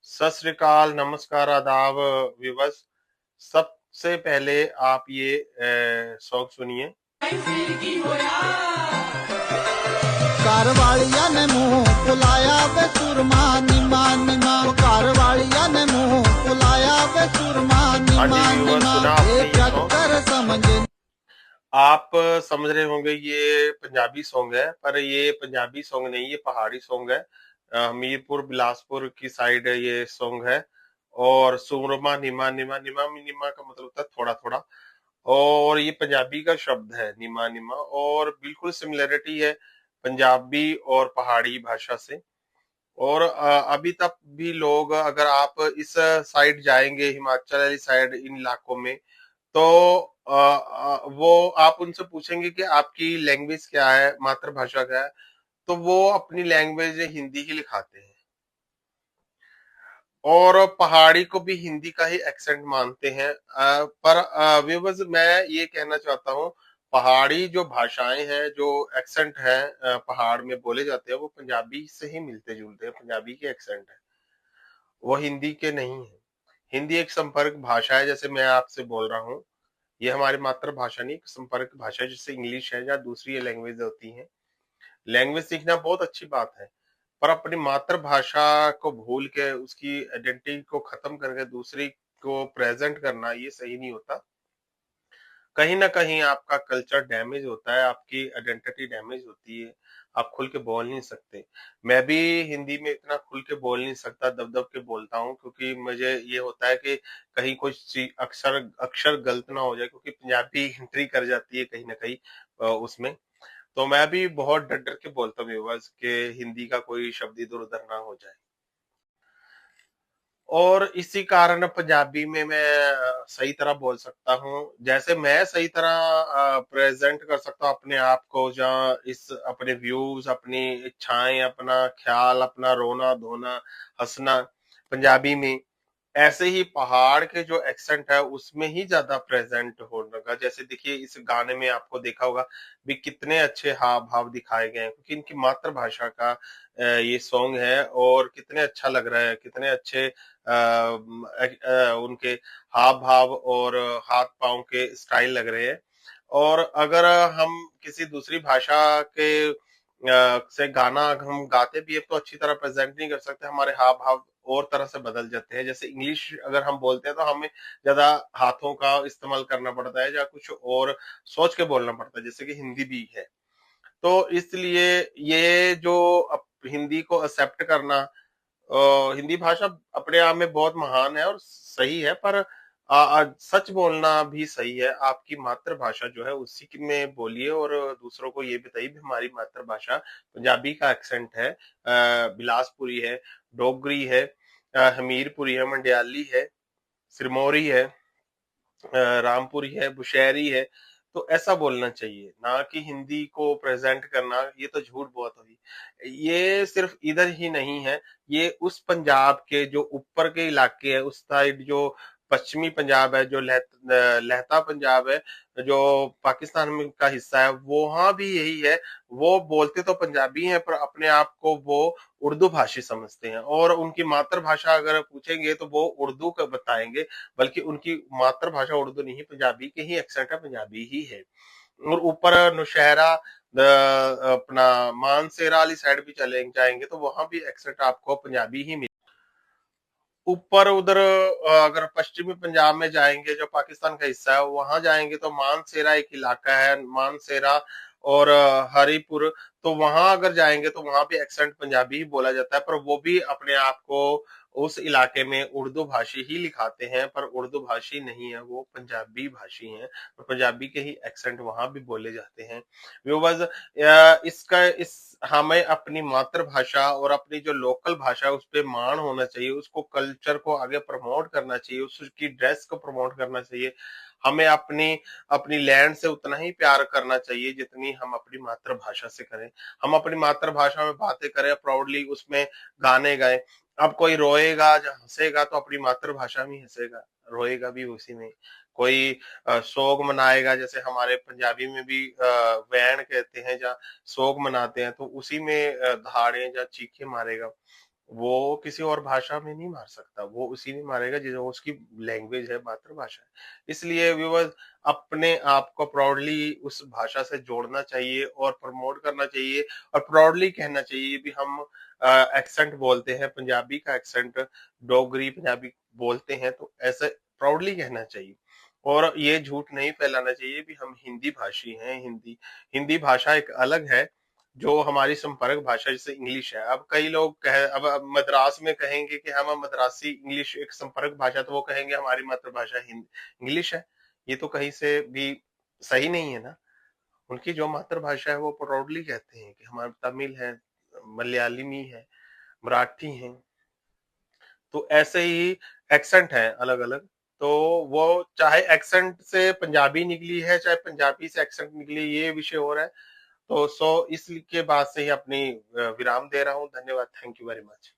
सत श्री अकाल, नमस्कार, आदाब, विवश। सबसे पहले आप ये सॉन्ग सुनिए। कारवालिया ने मुंह फुलाया वे सुरमा निमा निमा। कारवालिया ने मुंह फुलाया वे सुरमा हाँ निमा जी व्यूअर्स, निमा। सुना ये आपने ये जग सॉन्ग। कर समझे। आप समझ रहे होंगे ये पंजाबी सॉन्ग है, पर ये पंजाबी सॉन्ग नहीं, ये पहाड़ी सॉन्ग है। हमीरपुर बिलासपुर की साइड ये सॉन्ग है। और सुरमा निमा निमा निमा निमा का मतलब होता है थोड़ा थोड़ा। और ये पंजाबी का शब्द है निमा निमा, और बिल्कुल सिमिलरिटी है पंजाबी और पहाड़ी भाषा से। और अभी तक भी लोग, अगर आप इस साइड जाएंगे, हिमाचल वाली साइड, इन इलाकों में, तो वो आप उनसे पूछेंगे कि आपकी लैंग्वेज क्या है, मातृभाषा क्या है, तो वो अपनी लैंग्वेज हिंदी ही लिखाते हैं। और पहाड़ी को भी हिंदी का ही एक्सेंट मानते हैं। पर व्यूअर्स, मैं ये कहना चाहता हूँ, पहाड़ी जो भाषाएं हैं, जो एक्सेंट है पहाड़ में बोले जाते हैं, वो पंजाबी से ही मिलते जुलते हैं। पंजाबी के एक्सेंट है, वो हिंदी के नहीं है। हिंदी एक संपर्क भाषा है, जैसे मैं आपसे बोल रहा हूँ। ये हमारी मातृभाषा नहीं, एक संपर्क भाषा है, जैसे इंग्लिश है या दूसरी लैंग्वेज होती है। लैंग्वेज सीखना बहुत अच्छी बात है, पर अपनी मातृभाषा को भूल के, उसकी आइडेंटिटी को खत्म करके दूसरी को प्रेजेंट करना, ये सही नहीं होता। कहीं ना कहीं आपका कल्चर डैमेज होता है, आपकी आइडेंटिटी डैमेज होती है। आप खुल के बोल नहीं सकते। मैं भी हिंदी में इतना खुल के बोल नहीं सकता, दब दब के बोलता हूँ, क्योंकि मुझे ये होता है कि कहीं कुछ अक्षर अक्षर गलत ना हो जाए, क्योंकि पंजाबी एंट्री कर जाती है कहीं ना कहीं उसमें। तो मैं भी बहुत डर डर के बोलता हूँ व्यूअर्स, कि हिंदी का कोई शब्द इधर उधर ना हो जाए। और इसी कारण पंजाबी में मैं सही तरह बोल सकता हूँ। जैसे मैं सही तरह प्रेजेंट कर सकता हूँ अपने आप को, जहाँ इस अपने व्यूज, अपनी इच्छाएं, अपना ख्याल, अपना रोना धोना, हंसना, पंजाबी में, ऐसे ही पहाड़ के जो एक्सेंट है उसमें ही ज्यादा प्रेजेंट हो लगा। जैसे देखिए, इस गाने में आपको देखा होगा भी कितने अच्छे हाव भाव दिखाए गए हैं, क्योंकि इनकी मातृभाषा का ये सॉन्ग है। और कितने अच्छा लग रहा है, कितने अच्छे उनके हाव भाव और हाथ पांव के स्टाइल लग रहे हैं। और अगर हम किसी दूसरी भाषा के से गाना हम गाते भी है, तो अच्छी तरह प्रेजेंट नहीं कर सकते, हमारे हाव भाव और तरह से बदल जाते हैं। जैसे इंग्लिश अगर हम बोलते हैं, तो हमें ज्यादा हाथों का इस्तेमाल करना पड़ता है, या कुछ और सोच के बोलना पड़ता है, जैसे कि हिंदी भी है। तो इसलिए ये जो हिंदी को एक्सेप्ट करना, हिंदी भाषा अपने आप में बहुत महान है और सही है, पर सच बोलना भी सही है। आपकी मातृभाषा जो है उसी में बोलिए, और दूसरों को ये बताइए भी हमारी मातृभाषा पंजाबी का एक्सेंट है, बिलासपुरी है, डोगरी है, हमीरपुरी है, मंडियाली है, सिरमौरी है, रामपुरी है, बुशहरी है। तो ऐसा बोलना चाहिए, ना कि हिंदी को प्रेजेंट करना। ये तो झूठ बहुत हुई। ये सिर्फ इधर ही नहीं है, ये उस पंजाब के जो ऊपर के इलाके है, उस साइड जो पश्चिमी पंजाब है, जो लहता पंजाब है, जो पाकिस्तान में का हिस्सा है, वहां भी यही है। वो बोलते तो पंजाबी हैं, पर अपने आप को वो उर्दू भाषी समझते हैं, और उनकी मातृभाषा अगर पूछेंगे तो वो उर्दू का बताएंगे। बल्कि उनकी मातृभाषा उर्दू नहीं, पंजाबी के ही एक्सेंट है, पंजाबी ही है। और ऊपर नौशहरा, अपना मानसेरा वाली साइड भी चले जाएंगे, तो वहां भी एक्सेंट आपको पंजाबी ही मिले। ऊपर उधर अगर पश्चिमी पंजाब में जाएंगे, जो पाकिस्तान का हिस्सा है, वहां जाएंगे तो मानसेरा एक इलाका है, मानसेरा और हरिपुर। तो वहां अगर जाएंगे तो वहां भी एक्सेंट पंजाबी ही बोला जाता है, पर वो भी अपने आप को उस इलाके में उर्दू भाषी ही लिखाते हैं, पर उर्दू भाषी नहीं है, वो पंजाबी भाषी हैं। और पंजाबी के ही एक्सेंट वहां भी बोले जाते हैं। व्यूअर्स, इसका इस हमें अपनी मातृभाषा और अपनी जो लोकल भाषा है उस पे मान होना चाहिए, उसको कल्चर को आगे प्रमोट करना चाहिए, उसकी ड्रेस को प्रमोट करना चाहिए। हमें अपनी अपनी लैंड से उतना ही प्यार करना चाहिए जितनी हम अपनी मातृभाषा से करें। हम अपनी मातृभाषा में बातें करें प्राउडली, उसमें गाने गाएं। अब कोई रोएगा या हंसेगा तो अपनी मातृभाषा में हंसेगा, रोएगा भी उसी में। कोई सोग मनाएगा, जैसे हमारे पंजाबी में भी वैन कहते हैं, या सोग मनाते हैं, तो उसी में दहाड़े या चीखे मारेगा। वो किसी और भाषा में नहीं मार सकता, वो उसी में मारेगा जो उसकी लैंग्वेज है, मातृभाषा है। इसलिए व्यूअर्स, अपने आप को प्राउडली उस भाषा से जोड़ना चाहिए और प्रमोट करना चाहिए और प्राउडली कहना चाहिए भी हम एक्सेंट बोलते हैं, पंजाबी का एक्सेंट, डोगरी पंजाबी बोलते हैं, तो ऐसे प्राउडली कहना चाहिए। और ये झूठ नहीं फैलाना चाहिए भी हम हिंदी भाषी हैं, हिंदी हिंदी भाषा एक अलग है जो हमारी संपर्क भाषा जैसे इंग्लिश है। अब कई लोग अब मद्रास में कहेंगे कि हम मद्रासी इंग्लिश एक संपर्क भाषा, तो वो कहेंगे हमारी मातृभाषा इंग्लिश है। ये तो कहीं से भी सही नहीं है ना। उनकी जो मातृभाषा है वो प्राउडली कहते हैं कि हमारा तमिल है, मलयालमी है, मराठी है। तो ऐसे ही एक्सेंट है अलग अलग। तो वो चाहे एक्सेंट से पंजाबी निकली है, चाहे पंजाबी से एक्सेंट निकली, ये विषय हो रहा है। तो इसके बाद से ही अपनी विराम दे रहा हूँ। धन्यवाद। Thank you very much.